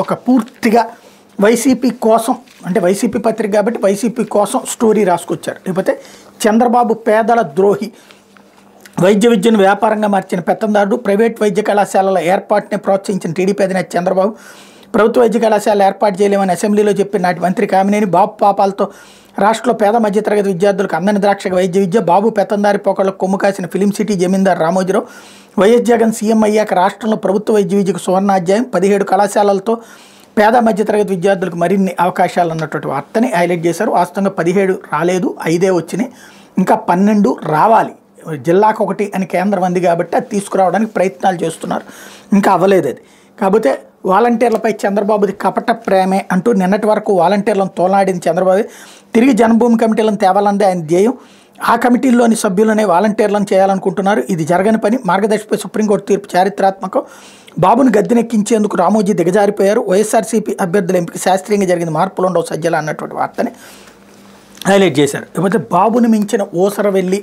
ఒక పూర్తిగా వైసీపీ కోసం, అంటే వైసీపీ పత్రిక కాబట్టి వైసీపీ కోసం స్టోరీ రాసుకొచ్చారు. లేకపోతే చంద్రబాబు పేదల ద్రోహి, వైద్య విద్యను వ్యాపారంగా మార్చిన పెత్తందారుడు, ప్రైవేట్ వైద్య కళాశాలల ఏర్పాటుని ప్రోత్సహించిన టీడీపీ అధినేత చంద్రబాబు, ప్రభుత్వ వైద్య కళాశాలలు ఏర్పాటు చేయలేమని అసెంబ్లీలో చెప్పిన నాటి మంత్రి కామినేని, బాబు పాపాలతో రాష్ట్రంలో పేద మధ్యతరగతి విద్యార్థులకు అందని ద్రాక్ష వైద్య విద్య, బాబు పెత్తందారి పోకళ్లకు కొమ్ము కాసిన ఫిలిం సిటీ జమీందారు రామోజీరావు, వైఎస్ జగన్ సీఎం అయ్యాక రాష్ట్రంలో ప్రభుత్వ వైద్య విద్యకు సువర్ణాధ్యాయం, 17 కళాశాలలతో పేద మధ్యతరగతి విద్యార్థులకు మరిన్ని అవకాశాలు అన్నటువంటి వార్తని హైలైట్ చేశారు. వాస్తవంగా 17 రాలేదు, 5 వచ్చినాయి, ఇంకా 12 రావాలి. జిల్లాకు 1 అని కేంద్రం అంది కాబట్టి అది తీసుకురావడానికి ప్రయత్నాలు చేస్తున్నారు, ఇంకా అవ్వలేదు అది. కాకపోతే వాలంటీర్లపై చంద్రబాబుది కపట ప్రేమే అంటూ నిన్నటి వరకు వాలంటీర్లను తోలాడిన చంద్రబాబు తిరిగి జన్మభూమి కమిటీలను తేవాలన్నదే ఆయన ధ్యేయం. ఆ కమిటీల్లోని సభ్యులనే వాలంటీర్లను చేయాలనుకుంటున్నారు. ఇది జరగని పని. మార్గదర్శిపై సుప్రీంకోర్టు తీర్పు చారిత్రాత్మకం. బాబును గద్దెనెక్కించేందుకు రామోజీ దిగజారిపోయారు. వైఎస్ఆర్సీపీ అభ్యర్థుల ఎంపిక శాస్త్రీయంగా జరిగిన మార్పులు ఉండవు సజ్జల అన్నటువంటి వార్తని హైలైట్ చేశారు. లేకపోతే బాబుని మించిన ఓసర వెళ్ళి